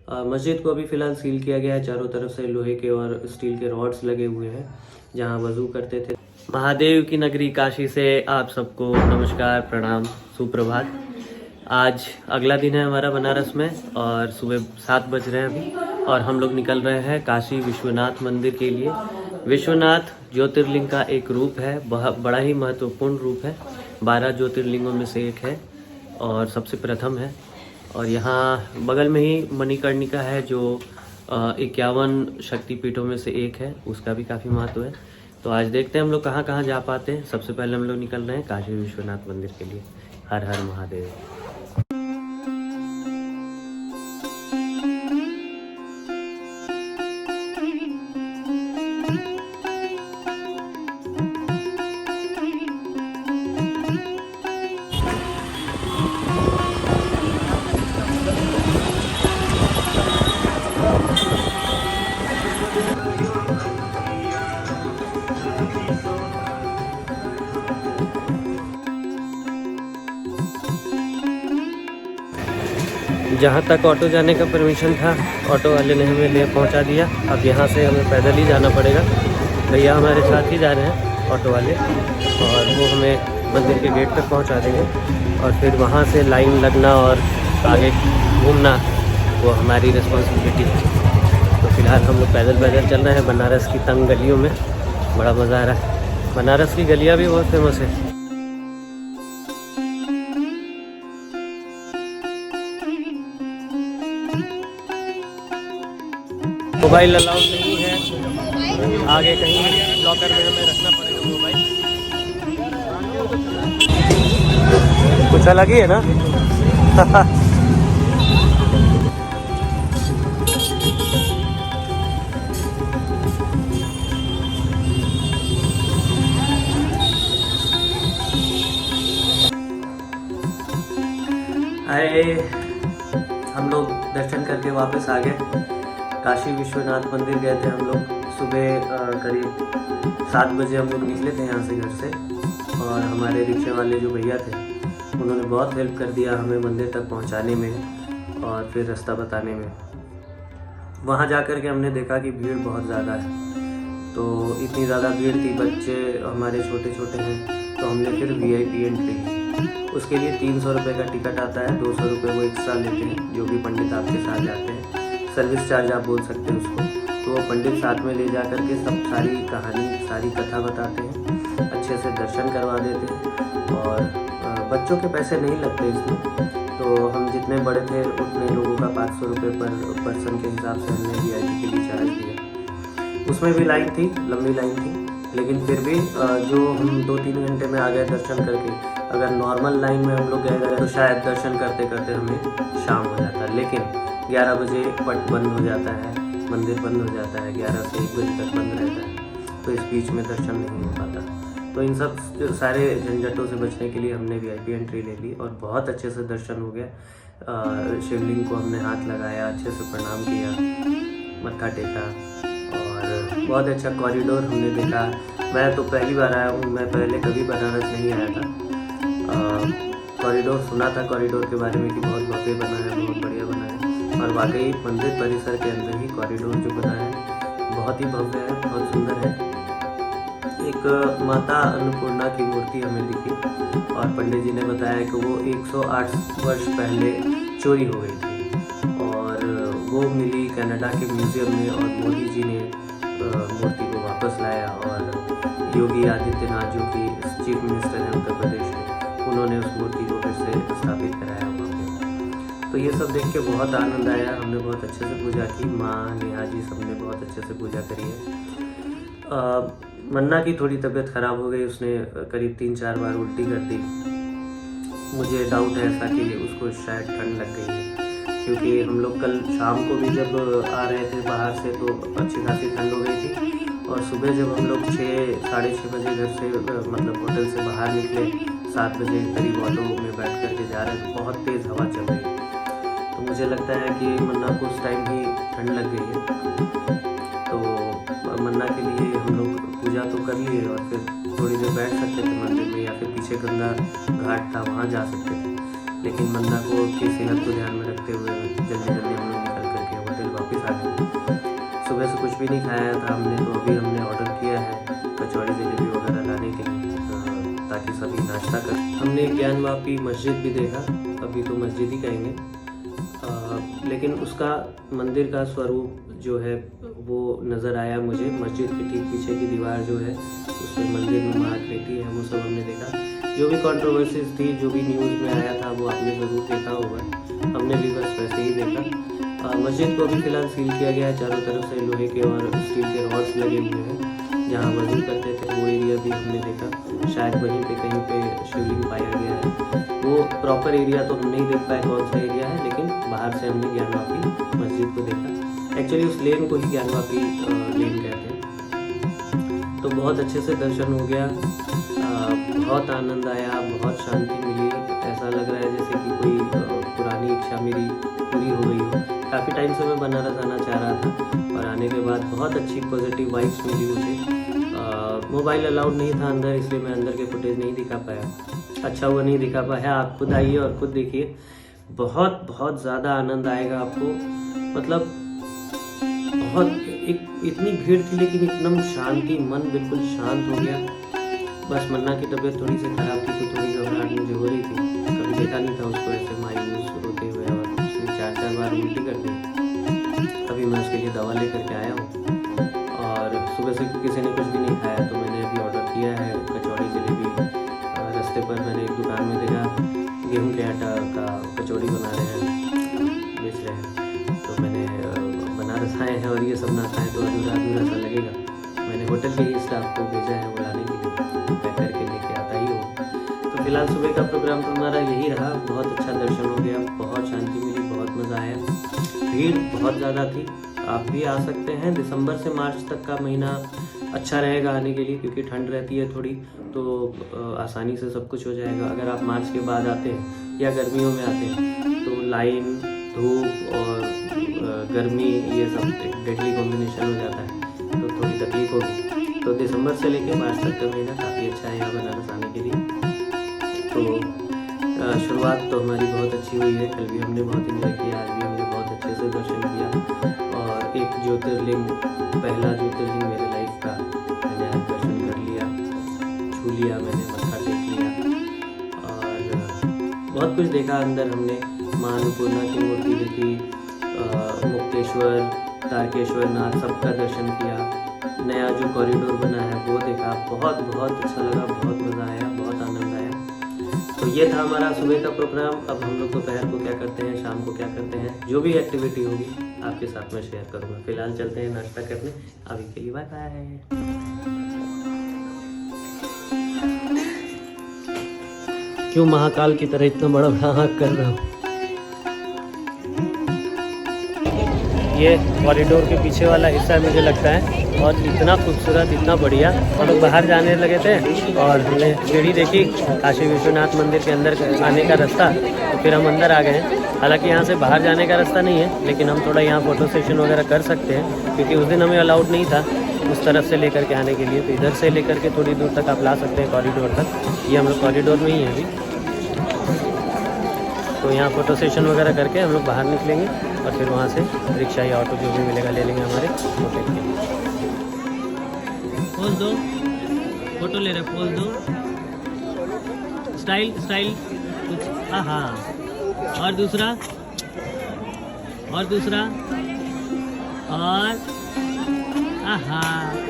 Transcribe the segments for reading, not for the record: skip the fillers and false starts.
मस्जिद को अभी फ़िलहाल सील किया गया है। चारों तरफ से लोहे के और स्टील के रॉड्स लगे हुए हैं जहाँ वज़ू करते थे। महादेव की नगरी काशी से आप सबको नमस्कार, प्रणाम, सुप्रभात। आज अगला दिन है हमारा बनारस में और सुबह 7 बज रहे हैं अभी और हम लोग निकल रहे हैं काशी विश्वनाथ मंदिर के लिए। विश्वनाथ ज्योतिर्लिंग का एक रूप है, बहुत बड़ा ही महत्वपूर्ण रूप है। 12 ज्योतिर्लिंगों में से एक है और सबसे प्रथम है। और यहाँ बगल में ही मणिकर्णिका है जो 51 शक्तिपीठों में से एक है, उसका भी काफ़ी महत्व है। तो आज देखते हैं हम लोग कहाँ कहाँ जा पाते हैं। सबसे पहले हम लोग निकल रहे हैं काशी विश्वनाथ मंदिर के लिए। हर हर महादेव। जहाँ तक ऑटो जाने का परमिशन था, ऑटो वाले ने हमें ले पहुँचा दिया। अब यहाँ से हमें पैदल ही जाना पड़ेगा। भैया हमारे साथ ही जा रहे हैं ऑटो वाले, और वो हमें मंदिर के गेट तक पहुँचा देंगे और फिर वहाँ से लाइन लगना और आगे घूमना वो हमारी रिस्पॉन्सिबिलिटी है। तो फिलहाल हम लोग पैदल पैदल चल रहे हैं बनारस की तंग गलियों में। बड़ा मज़ा आ रहा है। बनारस की गलियाँ भी बहुत फेमस है। मोबाइल अलाउड नहीं है, आगे कहीं लॉकर में हमें रखना पड़ेगा मोबाइल। कुछ अलग ही है ना। आए, हम लोग दर्शन करके वापस आ गए। काशी विश्वनाथ मंदिर गए थे हम लोग। सुबह करीब 7 बजे हम लोग निकले थे यहाँ से घर से, और हमारे रिक्शे वाले जो भैया थे उन्होंने बहुत हेल्प कर दिया हमें मंदिर तक पहुँचाने में और फिर रास्ता बताने में। वहाँ जा कर के हमने देखा कि भीड़ बहुत ज़्यादा है। तो इतनी ज़्यादा भीड़ थी, बच्चे हमारे छोटे छोटे हैं, तो हमने फिर VIP एंट्री ली। उसके लिए 300 रुपये का टिकट आता है, 200 रुपये वो एक्स्ट्रा लेते हैं जो भी पंडित आपके साथ जाते हैं। सर्विस चार्ज आप बोल सकते हैं उसको। तो वो पंडित साथ में ले जा कर के सब सारी कहानी, सारी कथा बताते हैं, अच्छे से दर्शन करवा देते हैं और बच्चों के पैसे नहीं लगते इसमें। तो हम जितने बड़े थे उतने लोगों का 500 रुपये पर पर्सन के हिसाब से हमने VIP के लिए चार्ज दिया। उसमें भी लाइन थी, लंबी लाइन थी, लेकिन फिर भी जो हम 2-3 घंटे में आ गए दर्शन करके। अगर नॉर्मल लाइन में हम लोग गए तो शायद दर्शन करते करते हमें शाम हो जाता, लेकिन 11 बजे पट बंद हो जाता है, मंदिर बंद हो जाता है। 11 से 1 बजे तक बंद रहता है, तो इस बीच में दर्शन नहीं हो पाता। तो इन सब सारे झंझटों से बचने के लिए हमने VIP एंट्री ले ली और बहुत अच्छे से दर्शन हो गया। शिवलिंग को हमने हाथ लगाया, अच्छे से प्रणाम किया, मत्था टेका और बहुत अच्छा कॉरिडोर हमने देखा। मैं तो पहली बार आया हूँ, मैं पहले कभी बनारस नहीं आया था। कॉरिडोर सुना था कॉरिडोर के बारे में कि बहुत भव्य बना है, बहुत बढ़िया बना है, और वाकई मंदिर परिसर के अंदर ही कॉरिडोर जो बना है बहुत ही भव्य है, बहुत सुंदर है। एक माता अन्नपूर्णा की मूर्ति हमें दिखी और पंडित जी ने बताया कि वो 108 वर्ष पहले चोरी हो गई थी और वो मिली कनाडा के म्यूज़ियम में, और मोदी जी ने मूर्ति को वापस लाया और योगी आदित्यनाथ जो कि चीफ मिनिस्टर हैं उत्तर प्रदेश के, उन्होंने उस मूर्ति को फिर से स्थापित कराया वहाँ पे। तो ये सब देख के बहुत आनंद आया। हमने बहुत अच्छे से पूजा की, माँ नेहा जी सबने बहुत अच्छे से पूजा करी है। मन्ना की थोड़ी तबीयत ख़राब हो गई, उसने करीब 3-4 बार उल्टी कर दी। मुझे डाउट है ऐसा कि उसको शायद ठंड लग गई है, क्योंकि हम लोग कल शाम को भी जब आ रहे थे बाहर से तो अच्छी खासी ठंड हो गई थी, और सुबह जब हम लोग 6-6:30 बजे घर से मतलब होटल से बाहर निकले, 7 बजे करीब ऑटो में बैठ कर के जा रहे थे, बहुत तेज़ हवा चल रही है। तो मुझे लगता है कि मन्ना को उस टाइम ही ठंड लग गई है। तो मन्ना के लिए हम लोग पूजा तो कर लिए और फिर थोड़ी देर बैठ सकते थे मंदिर में, या फिर पीछे गंगा घाट था वहाँ जा सकते थे, लेकिन मन्ना को की सेहत को ध्यान में रखते हुए जल्दी जल्दी हम लोग निकल करके वापस आ गए। सुबह से कुछ भी नहीं खाया था हमने, तो अभी हमने ऑर्डर किया है कचौड़ी जलेबी वगैरह लाने के लिए, ताकि सभी नाश्ता कर। हमने ज्ञानवापी मस्जिद भी देखा, अभी तो मस्जिद ही कहेंगे, लेकिन उसका मंदिर का स्वरूप जो है वो नज़र आया मुझे। मस्जिद के ठीक पीछे की दीवार जो है उसमें मंदिर नुमा आकृति है, वो सब हमने देखा। जो भी कंट्रोवर्सीज थी, जो भी न्यूज़ में आया था, वो आपने ज़रूर देखा होगा, हमने भी बस वैसे ही देखा। मस्जिद को भी फिलहाल सील किया गया है, चारों तरफ से लोहे के और स्टील के रॉड्स लगे हुए हैं। जहाँ वज़ू करते थे वो एरिया भी हमने देखा, शायद वहीं पे कहीं पे शिवलिंग पाया गया है। वो प्रॉपर एरिया तो हम नहीं देख पाए कौन सा एरिया है, लेकिन बाहर से हमने ज्ञानवापी मस्जिद को देखा। एक्चुअली उस लेन को ही ज्ञानवापी लेन कहते हैं। तो बहुत अच्छे से दर्शन हो गया, बहुत आनंद आया, बहुत शांति मिली। ऐसा लग रहा है जैसे कि कोई पुरानी इच्छा मेरी पूरी हो गई हो। काफ़ी टाइम से मैं बनारस आना चाह रहा था और आने के बाद बहुत अच्छी पॉजिटिव वाइब्स मिली मुझे। मोबाइल अलाउड नहीं था अंदर, इसलिए मैं अंदर के फुटेज नहीं दिखा पाया। अच्छा हुआ नहीं दिखा पाया, आप खुद आइए और खुद देखिए, बहुत बहुत ज़्यादा आनंद आएगा आपको। मतलब बहुत इतनी भीड़ थी, लेकिन एकदम शांति, मन बिल्कुल शांत हो गया। बस मन्ना की तबीयत थोड़ी सी ख़राब थी, तो थोड़ी घबराहट मुझे हो रही थी। कभी देखा नहीं था उसको ऐसे मायूस रोते हुए, और उसने 4 बार उल्टी कर दी। अभी मैं उसके लिए दवा लेकर के आया हूँ, और सुबह से किसी ने कुछ भी नहीं खाया, तो मैंने अभी ऑर्डर किया है कचौड़ी जलेबी। रास्ते पर मैंने एक दुकान में देखा, गेहूँ के आटा का कचौड़ी बना रहे हैं, बेच रहे हैं। तो मैंने बनारस आए हैं और ये सब ना खाएँ तो अधूरा अधूरा सा लगेगा। मैंने होटल के ही स्टाफ को भेजा है वो लाने के लिए, पैक करके लेके आता ही हो। तो फिलहाल सुबह का प्रोग्राम तो हमारा यही रहा। बहुत अच्छा दर्शन हो गया, बहुत शांति मिली, बहुत मज़ा आया। भीड़ बहुत ज़्यादा थी, आप भी आ सकते हैं। दिसंबर से मार्च तक का महीना अच्छा रहेगा आने के लिए, क्योंकि ठंड रहती है थोड़ी, तो आसानी से सब कुछ हो जाएगा। अगर आप मार्च के बाद आते हैं या गर्मियों में आते हैं, तो लाइन, धूप और गर्मी, ये सब एक डेडली कॉम्बिनेशन हो जाता है, तो थोड़ी तकलीफ होगी। तो दिसंबर से लेकर मार्च तक का महीना काफ़ी अच्छा है यहाँ बनारस आने के लिए। तो शुरुआत तो हमारी बहुत अच्छी हुई है। कल भी हमने बहुत इंजॉय किया, आज भी हमने बहुत अच्छे से दर्शन किया, और एक ज्योतिर्लिंग, पहला ज्योतिर्लिंग मेरे लाइफ का, मैंने आज दर्शन कर लिया, छू लिया, मैंने मत्था टेक लिया, और बहुत कुछ देखा अंदर। हमने माँ अन्नपूर्णा की मूर्ति देखी, मुक्तेश्वर, तारकेश्वर नाथ, सबका दर्शन किया। नया जो कॉरिडोर बना है वो देखा, बहुत बहुत अच्छा लगा, बहुत मज़ा आया, बहुत आनंद आया। तो ये था हमारा सुबह का प्रोग्राम। अब हम लोग दोपहर को क्या करते हैं, शाम को क्या करते हैं, जो भी एक्टिविटी होगी आपके साथ में शेयर करूँगा। फिलहाल चलते हैं नाश्ता करने, अभी के लिए बाय बाय। क्यों महाकाल की तरह इतना बड़ा हाँ कर रहा हूँ। ये कॉरिडोर के पीछे वाला हिस्सा मुझे लगता है, और इतना खूबसूरत, इतना बढ़िया। हम लोग बाहर जाने लगे थे और हमने सीढ़ी देखी, काशी विश्वनाथ मंदिर के अंदर आने का रास्ता, तो फिर हम अंदर आ गए हैं। हालांकि यहाँ से बाहर जाने का रास्ता नहीं है, लेकिन हम थोड़ा यहाँ फ़ोटो सेशन वगैरह कर सकते हैं, क्योंकि उस दिन हमें अलाउड नहीं था उस तरफ से लेकर के आने के लिए। तो इधर से लेकर के थोड़ी दूर तक आप ला सकते हैं कॉरिडोर तक। ये हम लोग कॉरिडोर में ही है अभी। तो यहाँ फ़ोटो सेशन वगैरह करके हम लोग बाहर निकलेंगे, और फिर वहाँ से रिक्शा या ऑटो जो भी मिलेगा ले लेंगे हमारे होटल के। पोज दो, फोटो ले रहे, पोज दो, स्टाइल स्टाइल कुछ, हाँ, और दूसरा, और दूसरा, और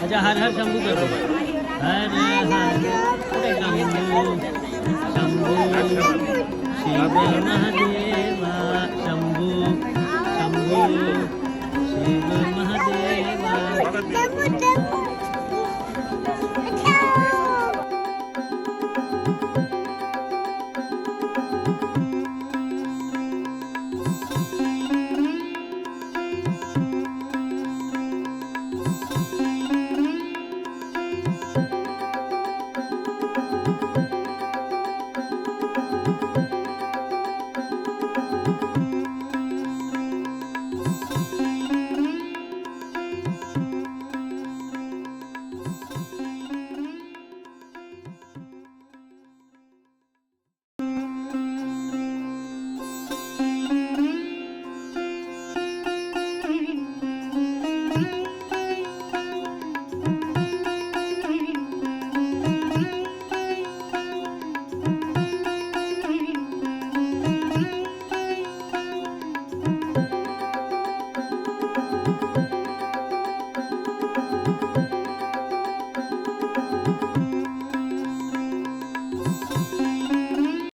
अच्छा, हर हर शंभू कर दो, हर हर शंभू शंभू शिव महादेवा, शंभू शंभू शिव